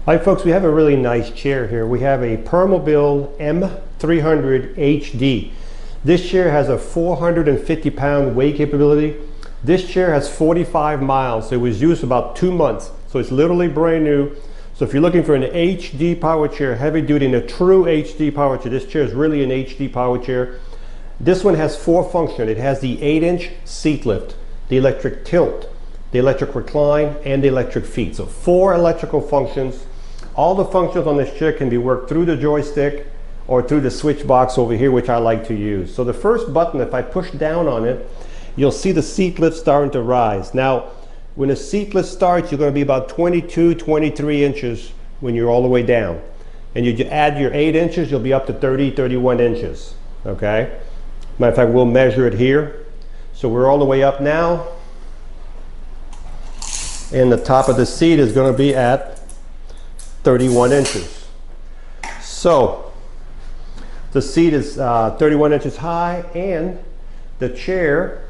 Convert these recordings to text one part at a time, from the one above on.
Hi folks, we have a really nice chair here. We have a Permobil M300 HD. This chair has a 450-pound weight capability. This chair has 45 miles. It was used about 2 months, so it's literally brand new. So if you're looking for an HD power chair, heavy duty, and a true HD power chair, this chair is really an HD power chair. This one has 4 functions. It has the 8-inch seat lift, the electric tilt, the electric recline, and the electric feet. So 4 electrical functions. All the functions on this chair can be worked through the joystick or through the switch box over here, which I like to use. So the first button, if I push down on it, you'll see the seat lift starting to rise. Now, when the seat lift starts, you're going to be about 22, 23 inches when you're all the way down. And you add your 8 inches, you'll be up to 30, 31 inches. Okay? Matter of fact, we'll measure it here. So we're all the way up now. And the top of the seat is going to be at 31 inches. So the seat is 31 inches high, and the chair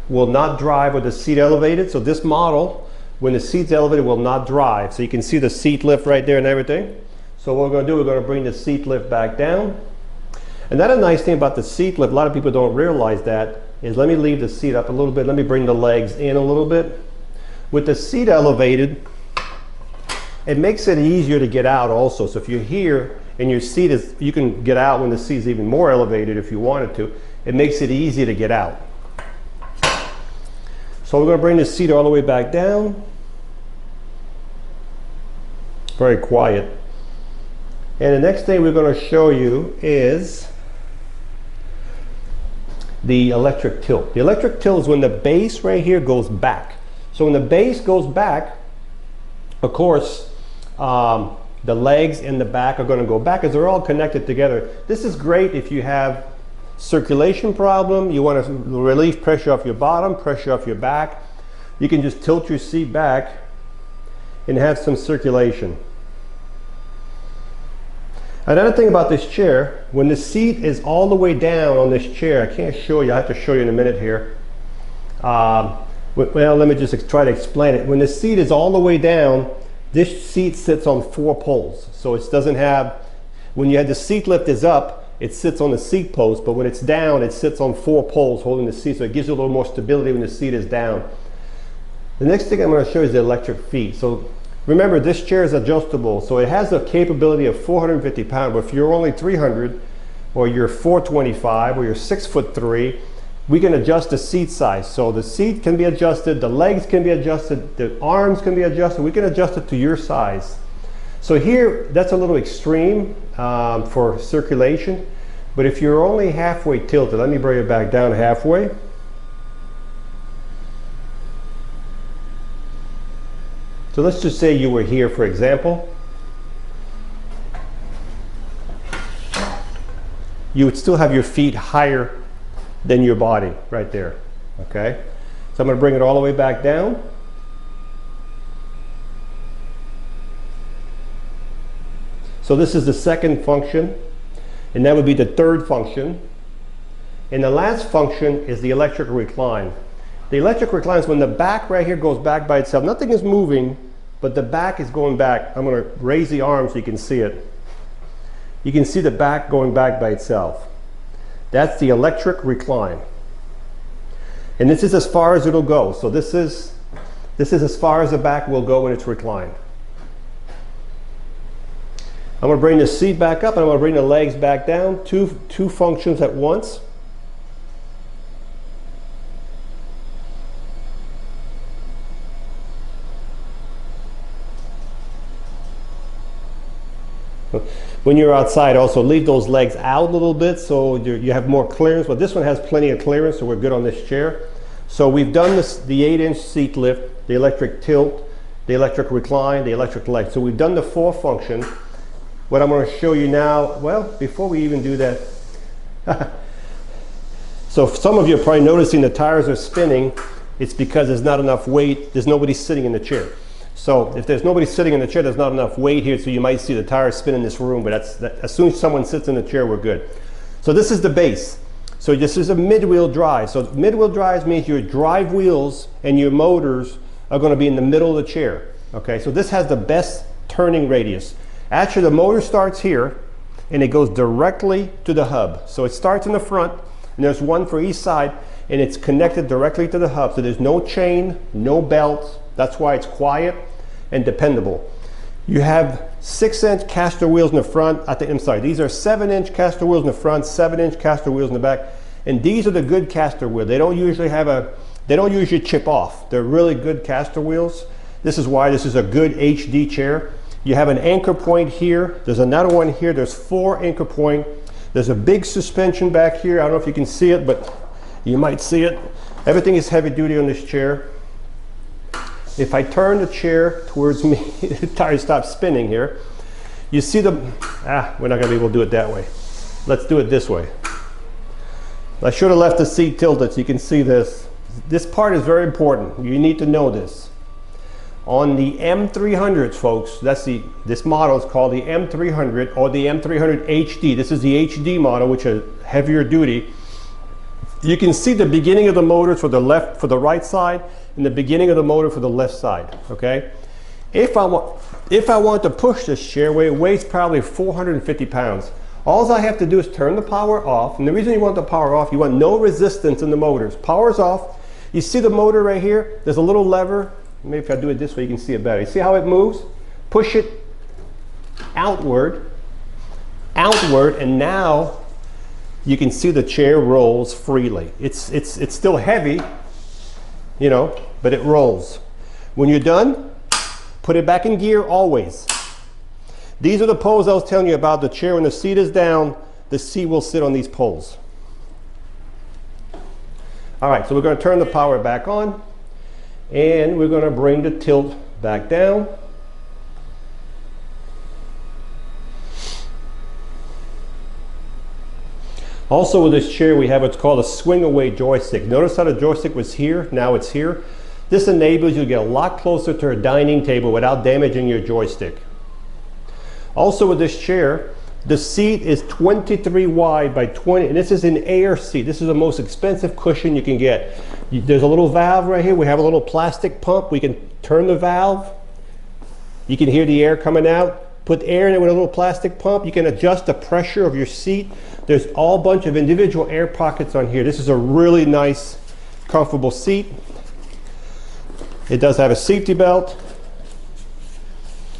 will not drive with the seat elevated. So this model, when the seat's elevated, will not drive. So you can see the seat lift right there and everything. So what we're going to do, we're going to bring the seat lift back down. And that's a nice thing about the seat lift, a lot of people don't realize that, is let me leave the seat up a little bit, let me bring the legs in a little bit. With the seat elevated, it makes it easier to get out also. So if you're here and your seat is, you can get out when the seat is even more elevated if you wanted to. It makes it easy to get out. So we're going to bring the seat all the way back down. Very quiet. And the next thing we're going to show you is the electric tilt. The electric tilt is when the base right here goes back. So when the base goes back, of course, the legs and the back are going to go back as they're all connected together. This is great if you have circulation problem, you want to relieve pressure off your bottom, pressure off your back. You can just tilt your seat back and have some circulation. Another thing about this chair, when the seat is all the way down on this chair, I can't show you, I have to show you in a minute here. Well, let me just try to explain it. When the seat is all the way down, this seat sits on 4 poles. So it doesn't have, when you have the seat lift is up, it sits on the seat post, but when it's down, it sits on 4 poles holding the seat, so it gives you a little more stability when the seat is down. The next thing I'm going to show you is the electric feet. So remember, this chair is adjustable, so it has a capability of 450 pounds, but if you're only 300, or you're 425, or you're 6'3", we can adjust the seat size. So the seat can be adjusted, the legs can be adjusted, the arms can be adjusted. We can adjust it to your size. So here, that's a little extreme for circulation. But if you're only halfway tilted, let me bring it back down halfway. So let's just say you were here, for example. You would still have your feet higher than your body right there. Okay, so I'm going to bring it all the way back down. So this is the second function, and that would be the third function. And the last function is the electric recline. The electric recline is when the back right here goes back by itself. Nothing is moving, but the back is going back. I'm going to raise the arm so you can see it. You can see the back going back by itself. That's the electric recline. And this is as far as it'll go. So this is as far as the back will go when it's reclined. I'm going to bring the seat back up and I'm going to bring the legs back down. Two functions at once. When you're outside, also leave those legs out a little bit so you have more clearance. But this one has plenty of clearance, so we're good on this chair. So we've done this, the 8-inch seat lift, the electric tilt, the electric recline, the electric leg. So we've done the 4 function. What I'm going to show you now, well, before we even do that, so some of you are probably noticing the tires are spinning. It's because there's not enough weight. There's nobody sitting in the chair. So if there's nobody sitting in the chair, there's not enough weight here, so you might see the tires spin in this room, but as soon as someone sits in the chair, we're good. So this is the base. So this is a mid-wheel drive. So mid-wheel drive means your drive wheels and your motors are going to be in the middle of the chair. Okay, so this has the best turning radius. Actually, the motor starts here and it goes directly to the hub. So it starts in the front, and there's one for each side, and it's connected directly to the hub. So there's no chain, no belt. That's why it's quiet and dependable. You have 6-inch caster wheels in the front. I'm sorry, these are 7-inch caster wheels in the front, 7-inch caster wheels in the back. And these are the good caster wheels. They don't usually chip off. They're really good caster wheels. This is why this is a good HD chair. You have an anchor point here. There's another one here. There's 4 anchor point. There's a big suspension back here. I don't know if you can see it, but you might see it. Everything is heavy duty on this chair. If I turn the chair towards me, the tire stops spinning here. You see we're not gonna be able to do it that way. Let's do it this way. I should have left the seat tilted so you can see this. This part is very important. You need to know this. On the M300s, folks, this model is called the M300 or the M300 HD. This is the HD model, which is heavier duty. You can see the beginning of the motors for the right side, and the beginning of the motor for the left side. Okay. If I want to push this chair, it weighs probably 450 pounds. All I have to do is turn the power off. And the reason you want the power off, you want no resistance in the motors. Power's off. You see the motor right here? There's a little lever. Maybe if I do it this way, you can see it better. You see how it moves? Push it outward, and now you can see the chair rolls freely. It's still heavy, you know, but it rolls. When you're done, put it back in gear always. These are the poles I was telling you about. The chair, when the seat is down, the seat will sit on these poles. All right, so we're going to turn the power back on, and we're going to bring the tilt back down. Also with this chair, we have what's called a swing away joystick. Notice how the joystick was here, now it's here. This enables you to get a lot closer to a dining table without damaging your joystick. Also with this chair, the seat is 23 wide by 20, and this is an air seat. This is the most expensive cushion you can get. There's a little valve right here. We have a little plastic pump. We can turn the valve. You can hear the air coming out. Put air in it with a little plastic pump. You can adjust the pressure of your seat. There's all bunch of individual air pockets on here. This is a really nice, comfortable seat. It does have a safety belt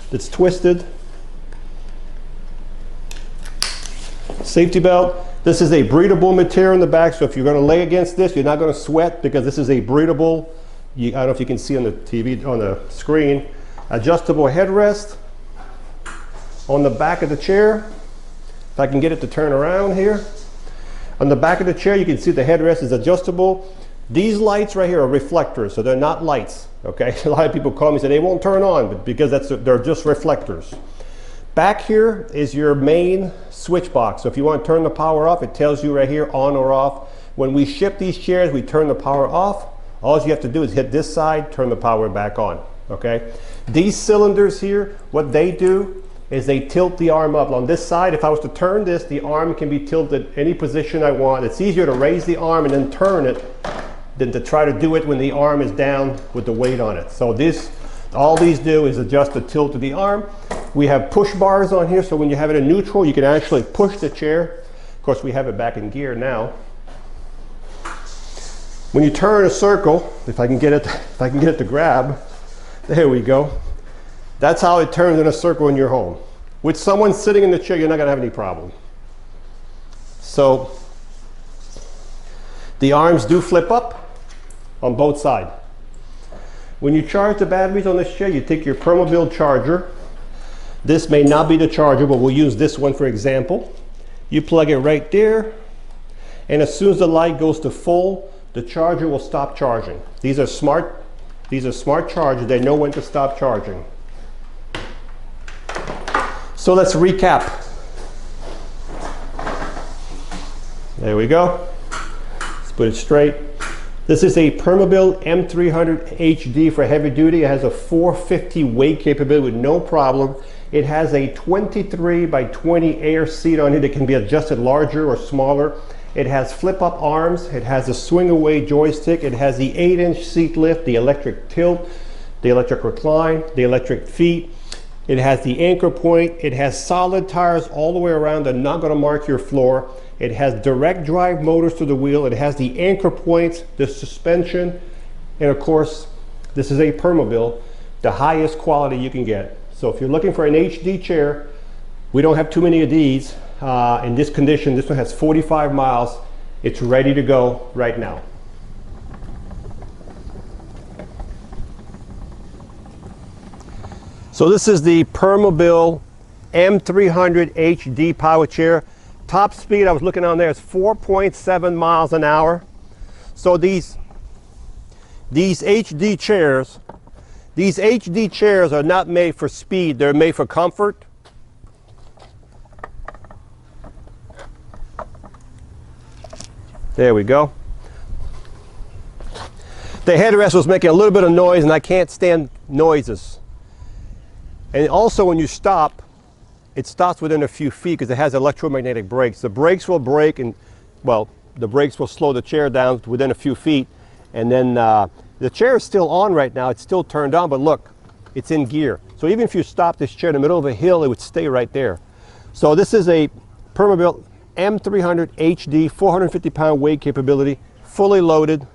that's twisted. Safety belt. This is a breathable material in the back, so if you're going to lay against this, you're not going to sweat because this is a breathable, I don't know if you can see on the TV, on the screen, adjustable headrest on the back of the chair. If I can get it to turn around here. On the back of the chair, you can see the headrest is adjustable. These lights right here are reflectors, so they're not lights, okay? A lot of people call me and say they won't turn on, but because they're just reflectors. Back here is your main switch box. So if you want to turn the power off, it tells you right here on or off. When we ship these chairs, we turn the power off. All you have to do is hit this side, turn the power back on, okay? These cylinders here, what they do is they tilt the arm up. On this side, if I was to turn this, the arm can be tilted any position I want. It's easier to raise the arm and then turn it than to try to do it when the arm is down with the weight on it. So all these do is adjust the tilt of the arm. We have push bars on here, so when you have it in neutral, you can actually push the chair. Of course, we have it back in gear now. When you turn a circle, if I can get it to grab, there we go. That's how it turns in a circle in your home. With someone sitting in the chair, you're not gonna have any problem. So the arms do flip up on both sides. When you charge the batteries on this chair, you take your Permobil charger. This may not be the charger, but we'll use this one for example. You plug it right there, and as soon as the light goes to full, the charger will stop charging. These are smart chargers. They know when to stop charging. So let's recap. There we go. Let's put it straight. This is a Permobil M300 HD for heavy duty. It has a 450 weight capability with no problem. It has a 23 by 20 air seat on it. It can be adjusted larger or smaller. It has flip up arms. It has a swing away joystick. It has the 8-inch seat lift, the electric tilt, the electric recline, the electric feet. It has the anchor point. It has solid tires all the way around. They're not going to mark your floor. It has direct drive motors to the wheel. It has the anchor points, the suspension, and of course, this is a Permobil, the highest quality you can get. So if you're looking for an HD chair, we don't have too many of these in this condition. This one has 45 miles. It's ready to go right now. So this is the Permobil M300 HD Power Chair. Top speed, I was looking on there, is 4.7 miles an hour. So these HD chairs are not made for speed, they're made for comfort. There we go. The headrest was making a little bit of noise, and I can't stand noises. And also when you stop, it stops within a few feet because it has electromagnetic brakes. The brakes will brake, and well, the brakes will slow the chair down within a few feet. And then the chair is still on right now. It's still turned on, but look, it's in gear. So even if you stop this chair in the middle of a hill, it would stay right there. So this is a Permobil M300 HD, 450-pound weight capability, fully loaded.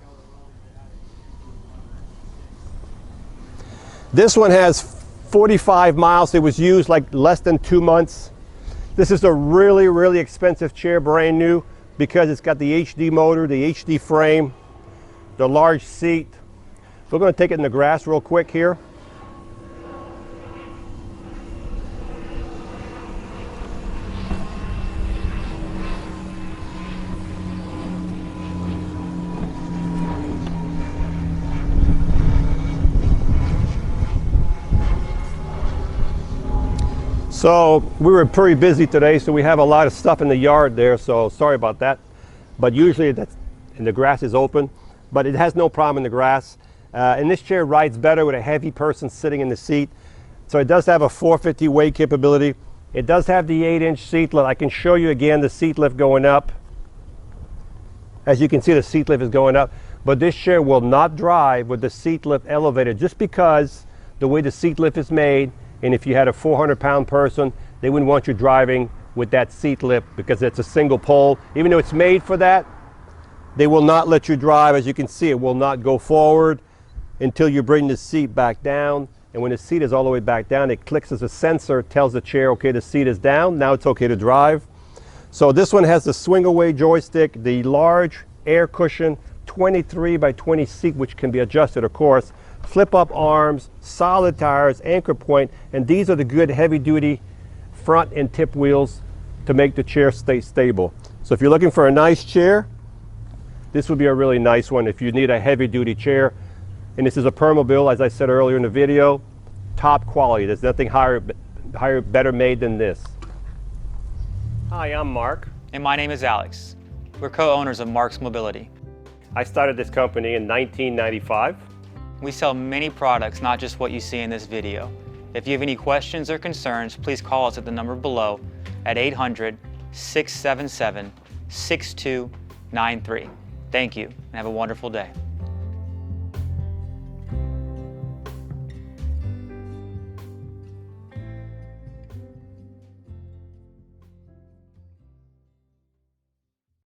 This one has 45 miles. It was used like less than 2 months. This is a really, really expensive chair, brand new, because it's got the HD motor, the HD frame, the large seat. We're going to take it in the grass real quick here. So we were pretty busy today, so we have a lot of stuff in the yard there, so sorry about that. But usually that's, and the grass is open, but it has no problem in the grass. And this chair rides better with a heavy person sitting in the seat. So it does have a 450 weight capability. It does have the 8-inch seat lift. I can show you again the seat lift going up. As you can see, the seat lift is going up, but this chair will not drive with the seat lift elevated, just because the way the seat lift is made. And if you had a 400-pound person, they wouldn't want you driving with that seat lift because it's a single pole. Even though it's made for that, they will not let you drive. As you can see, it will not go forward until you bring the seat back down. And when the seat is all the way back down, it clicks as a sensor, tells the chair, okay, the seat is down, now it's okay to drive. So this one has the swing away joystick, the large air cushion, 23 by 20 seat, which can be adjusted, of course. Flip up arms, solid tires, anchor point, and these are the good heavy duty front and tip wheels to make the chair stay stable. So if you're looking for a nice chair, this would be a really nice one if you need a heavy duty chair. And this is a Permobil, as I said earlier in the video, top quality. There's nothing better made than this. Hi, I'm Mark. And my name is Alex. We're co-owners of Marc's Mobility. I started this company in 1995. We sell many products, not just what you see in this video. If you have any questions or concerns, please call us at the number below at 800-677-6293. Thank you, and have a wonderful day.